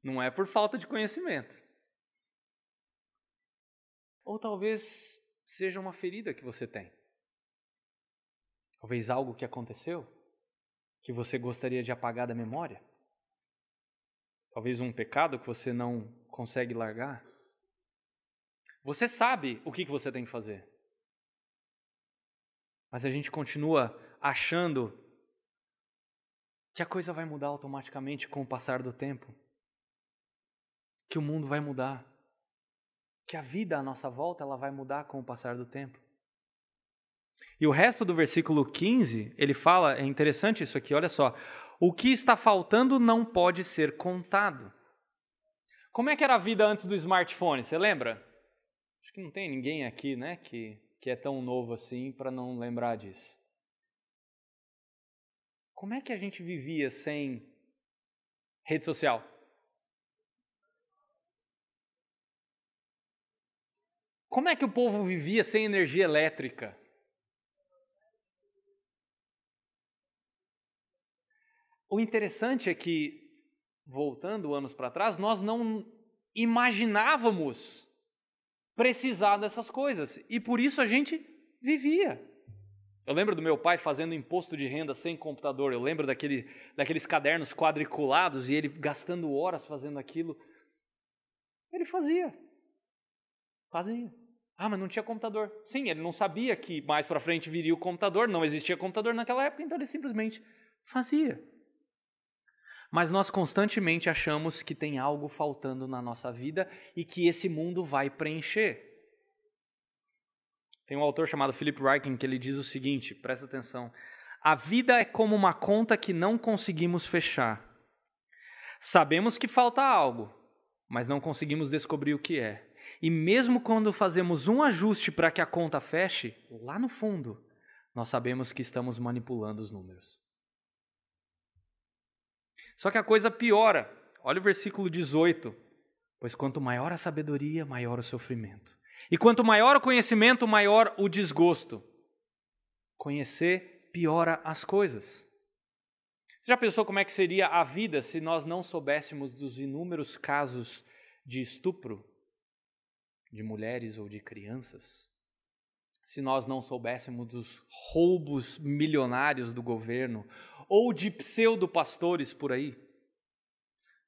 Não é por falta de conhecimento. Ou talvez seja uma ferida que você tem. Talvez algo que aconteceu que você gostaria de apagar da memória. Talvez um pecado que você não consegue largar. Você sabe o que você tem que fazer. Mas a gente continua achando que a coisa vai mudar automaticamente com o passar do tempo. Que o mundo vai mudar. Que a vida à nossa volta ela vai mudar com o passar do tempo. E o resto do versículo 15, ele fala, é interessante isso aqui, olha só. O que está faltando não pode ser contado. Como é que era a vida antes do smartphone, você lembra? Acho que não tem ninguém aqui, né, que é tão novo assim para não lembrar disso. Como é que a gente vivia sem rede social? Como é que o povo vivia sem energia elétrica? O interessante é que, voltando anos para trás, nós não imaginávamos precisar dessas coisas. E por isso a gente vivia. Eu lembro do meu pai fazendo imposto de renda sem computador. Eu lembro daqueles cadernos quadriculados e ele gastando horas fazendo aquilo. Ele fazia. Ah, mas não tinha computador. Sim, ele não sabia que mais para frente viria o computador. Não existia computador naquela época, então ele simplesmente fazia. Mas nós constantemente achamos que tem algo faltando na nossa vida e que esse mundo vai preencher. Tem um autor chamado Philip Ryken que ele diz o seguinte, presta atenção. A vida é como uma conta que não conseguimos fechar. Sabemos que falta algo, mas não conseguimos descobrir o que é. E mesmo quando fazemos um ajuste para que a conta feche, lá no fundo, nós sabemos que estamos manipulando os números. Só que a coisa piora. Olha o versículo 18. Pois quanto maior a sabedoria, maior o sofrimento. E quanto maior o conhecimento, maior o desgosto. Conhecer piora as coisas. Você já pensou como é que seria a vida se nós não soubéssemos dos inúmeros casos de estupro de mulheres ou de crianças? Se nós não soubéssemos dos roubos milionários do governo ou de pseudo-pastores por aí?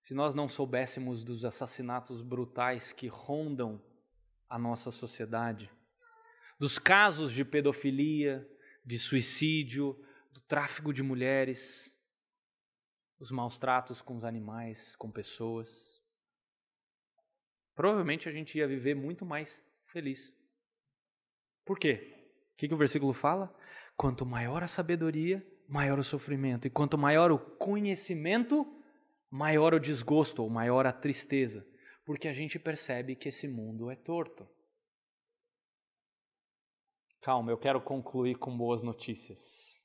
Se nós não soubéssemos dos assassinatos brutais que rondam a nossa sociedade, dos casos de pedofilia, de suicídio, do tráfico de mulheres, os maus tratos com os animais, com pessoas, provavelmente a gente ia viver muito mais feliz. Por quê? O que o versículo fala? Quanto maior a sabedoria, maior o sofrimento. E quanto maior o conhecimento, maior o desgosto ou maior a tristeza. Porque a gente percebe que esse mundo é torto. Calma, eu quero concluir com boas notícias.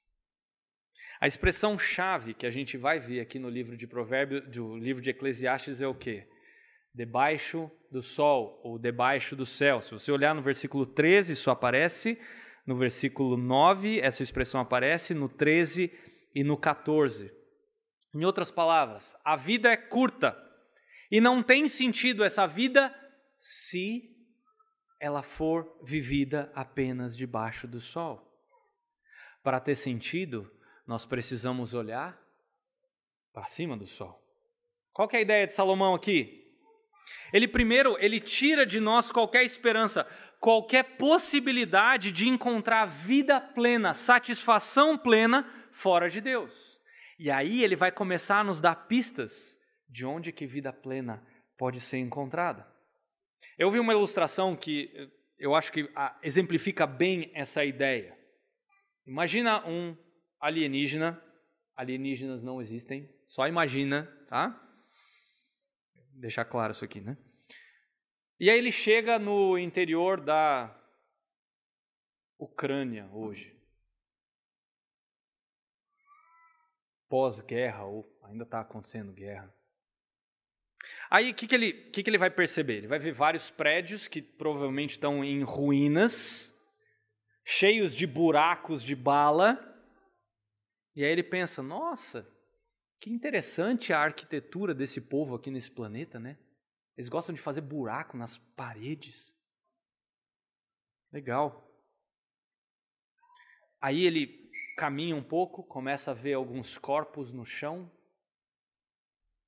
A expressão-chave que a gente vai ver aqui no livro de Provérbios, do livro de Eclesiastes é o quê? Debaixo do sol ou debaixo do céu. Se você olhar no versículo 13, isso aparece. No versículo 9, essa expressão aparece. No 13 e no 14. Em outras palavras, a vida é curta. E não tem sentido essa vida se ela for vivida apenas debaixo do sol. Para ter sentido, nós precisamos olhar para cima do sol. Qual que é a ideia de Salomão aqui? Ele tira de nós qualquer esperança, qualquer possibilidade de encontrar vida plena, satisfação plena fora de Deus. E aí ele vai começar a nos dar pistas de onde que vida plena pode ser encontrada. Eu vi uma ilustração que eu acho que exemplifica bem essa ideia. Imagina um alienígena. Alienígenas não existem, só imagina, tá? Deixar claro isso aqui, né? E aí ele chega no interior da Ucrânia hoje. Pós-guerra, ou ainda está acontecendo guerra. Aí o que ele vai perceber? Ele vai ver vários prédios que provavelmente estão em ruínas, cheios de buracos de bala. E aí ele pensa, nossa, que interessante a arquitetura desse povo aqui nesse planeta, né? Eles gostam de fazer buraco nas paredes. Legal. Aí ele caminha um pouco, começa a ver alguns corpos no chão.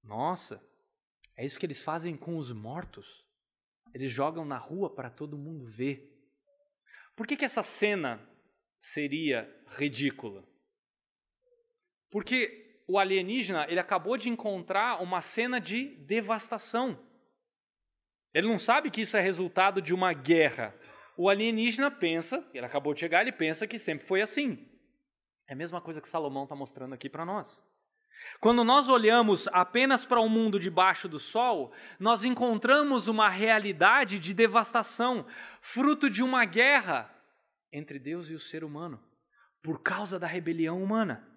Nossa, é isso que eles fazem com os mortos. Eles jogam na rua para todo mundo ver. Por que essa cena seria ridícula? Porque o alienígena, ele acabou de encontrar uma cena de devastação. Ele não sabe que isso é resultado de uma guerra. O alienígena pensa, ele acabou de chegar, ele pensa que sempre foi assim. É a mesma coisa que Salomão está mostrando aqui para nós. Quando nós olhamos apenas para o mundo debaixo do sol, nós encontramos uma realidade de devastação, fruto de uma guerra entre Deus e o ser humano, por causa da rebelião humana.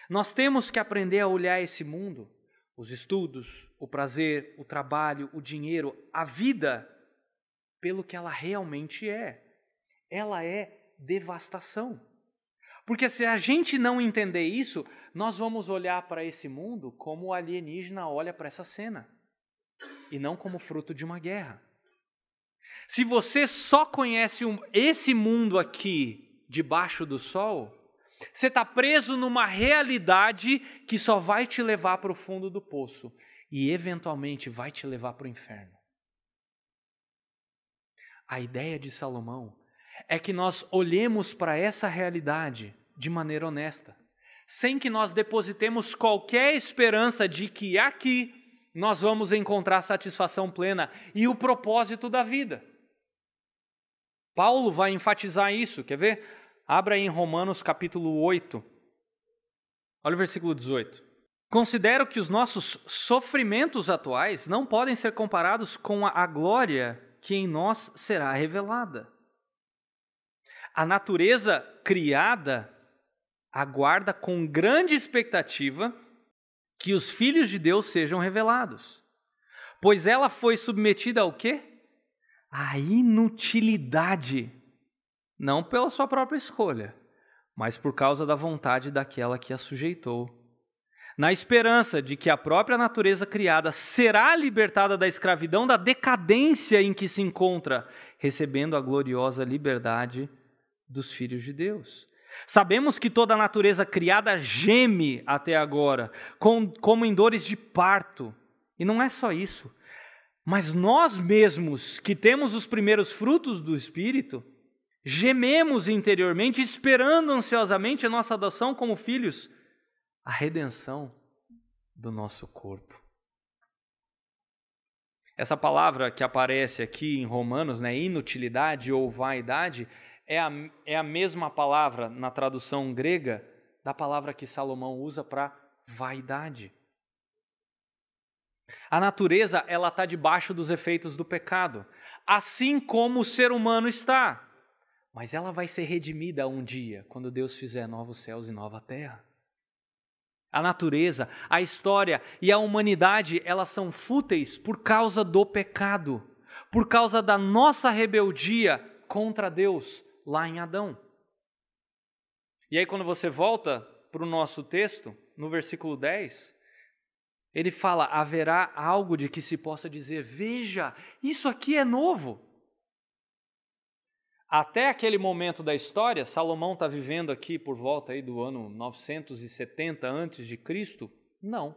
Nós temos que aprender a olhar esse mundo, os estudos, o prazer, o trabalho, o dinheiro, a vida, pelo que ela realmente é. Ela é devastação. Porque se a gente não entender isso, nós vamos olhar para esse mundo como o alienígena olha para essa cena, e não como fruto de uma guerra. Se você só conhece esse mundo aqui, debaixo do sol, você está preso numa realidade que só vai te levar para o fundo do poço e eventualmente vai te levar para o inferno. A ideia de Salomão é que nós olhemos para essa realidade de maneira honesta, sem que nós depositemos qualquer esperança de que aqui nós vamos encontrar satisfação plena e o propósito da vida. Paulo vai enfatizar isso, quer ver? Abra aí em Romanos capítulo 8, olha o versículo 18. Considero que os nossos sofrimentos atuais não podem ser comparados com a glória que em nós será revelada. A natureza criada aguarda com grande expectativa que os filhos de Deus sejam revelados. Pois ela foi submetida ao quê? À inutilidade, não pela sua própria escolha, mas por causa da vontade daquela que a sujeitou, na esperança de que a própria natureza criada será libertada da escravidão, da decadência em que se encontra, recebendo a gloriosa liberdade dos filhos de Deus. Sabemos que toda a natureza criada geme até agora, como em dores de parto. E não é só isso, mas nós mesmos, que temos os primeiros frutos do Espírito, gememos interiormente, esperando ansiosamente a nossa adoção como filhos, a redenção do nosso corpo. Essa palavra que aparece aqui em Romanos, inutilidade ou vaidade, é a mesma palavra na tradução grega da palavra que Salomão usa para vaidade. A natureza, ela está debaixo dos efeitos do pecado, assim como o ser humano está. Mas ela vai ser redimida um dia, quando Deus fizer novos céus e nova terra. A natureza, a história e a humanidade, elas são fúteis por causa do pecado, por causa da nossa rebeldia contra Deus lá em Adão. E aí quando você volta para o nosso texto, no versículo 10, ele fala, haverá algo de que se possa dizer, veja, isso aqui é novo. Até aquele momento da história, Salomão está vivendo aqui por volta aí do ano 970 a.C.? Não.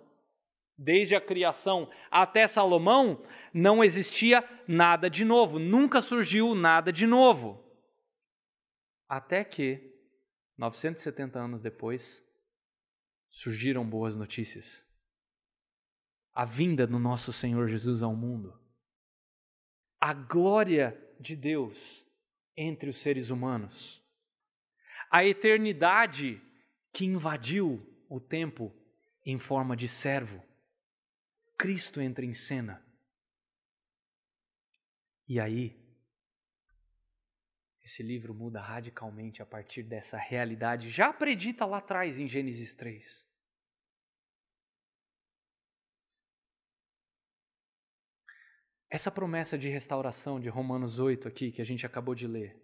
Desde a criação até Salomão, não existia nada de novo, nunca surgiu nada de novo. Até que, 970 anos depois, surgiram boas notícias. A vinda do nosso Senhor Jesus ao mundo. A glória de Deus entre os seres humanos. A eternidade que invadiu o tempo em forma de servo. Cristo entra em cena. E aí, esse livro muda radicalmente a partir dessa realidade já predita lá atrás em Gênesis 3. Essa promessa de restauração de Romanos 8 aqui, que a gente acabou de ler,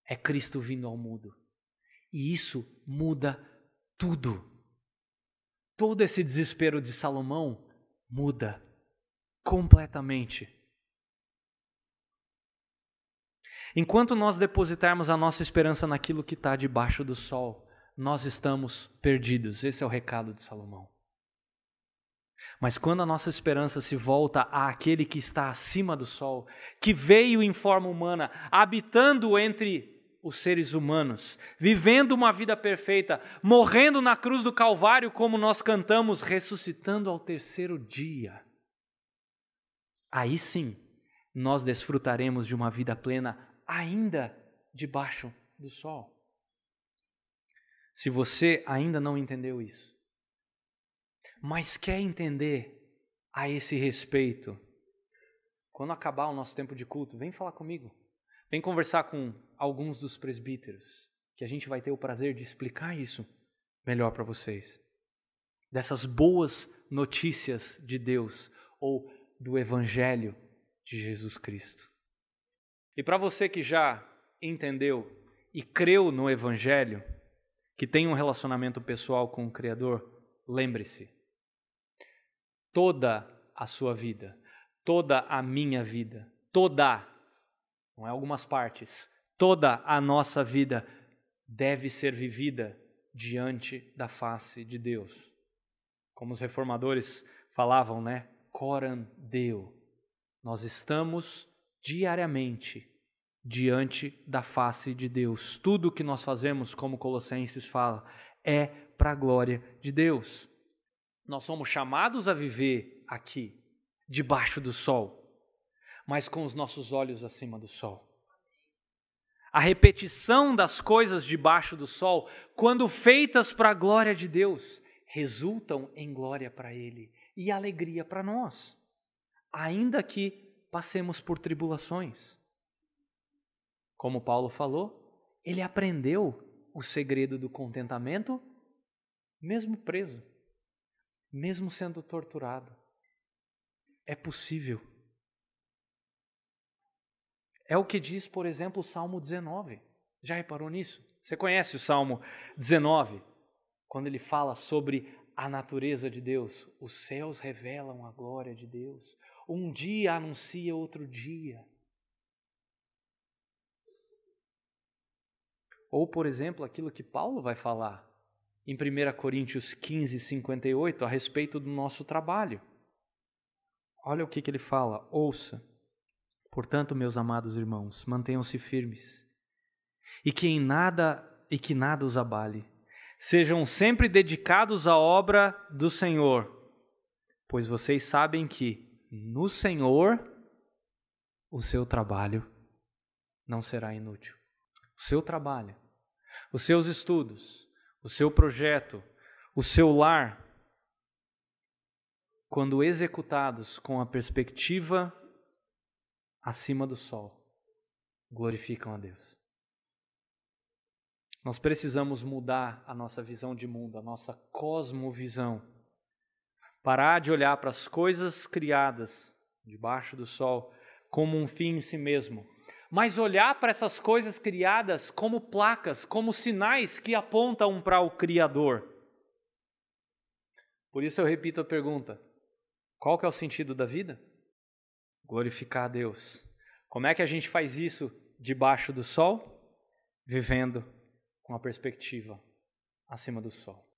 é Cristo vindo ao mundo. E isso muda tudo. Todo esse desespero de Salomão muda completamente. Enquanto nós depositarmos a nossa esperança naquilo que está debaixo do sol, nós estamos perdidos. Esse é o recado de Salomão. Mas quando a nossa esperança se volta àquele que está acima do sol, que veio em forma humana, habitando entre os seres humanos, vivendo uma vida perfeita, morrendo na cruz do Calvário, como nós cantamos, ressuscitando ao terceiro dia, aí sim, nós desfrutaremos de uma vida plena ainda debaixo do sol. Se você ainda não entendeu isso, mas quer entender a esse respeito, quando acabar o nosso tempo de culto, vem falar comigo. Vem conversar com alguns dos presbíteros, que a gente vai ter o prazer de explicar isso melhor para vocês. Dessas boas notícias de Deus, ou do Evangelho de Jesus Cristo. E para você que já entendeu e creu no Evangelho, que tem um relacionamento pessoal com o Criador, lembre-se, toda a sua vida, toda a minha vida, toda, não é algumas partes, toda a nossa vida deve ser vivida diante da face de Deus. Como os reformadores falavam, coram Deo. Nós estamos diariamente diante da face de Deus. Tudo o que nós fazemos, como Colossenses fala, é para a glória de Deus. Nós somos chamados a viver aqui, debaixo do sol, mas com os nossos olhos acima do sol. A repetição das coisas debaixo do sol, quando feitas para a glória de Deus, resultam em glória para Ele e alegria para nós, ainda que passemos por tribulações. Como Paulo falou, Ele aprendeu o segredo do contentamento, mesmo preso, mesmo sendo torturado. É possível. É o que diz, por exemplo, o Salmo 19. Já reparou nisso? Você conhece o Salmo 19? Quando ele fala sobre a natureza de Deus. Os céus revelam a glória de Deus. Um dia anuncia outro dia. Ou, por exemplo, aquilo que Paulo vai falar em 1 Coríntios 15, 58, a respeito do nosso trabalho. Olha o que ele fala, ouça. Portanto, meus amados irmãos, mantenham-se firmes, e que nada os abale. Sejam sempre dedicados à obra do Senhor, pois vocês sabem que no Senhor o seu trabalho não será inútil. O seu trabalho, os seus estudos, o seu projeto, o seu lar, quando executados com a perspectiva acima do sol, glorificam a Deus. Nós precisamos mudar a nossa visão de mundo, a nossa cosmovisão. Parar de olhar para as coisas criadas debaixo do sol como um fim em si mesmo, mas olhar para essas coisas criadas como placas, como sinais que apontam para o Criador. Por isso eu repito a pergunta: qual que é o sentido da vida? Glorificar a Deus. Como é que a gente faz isso debaixo do sol? Vivendo com a perspectiva acima do sol.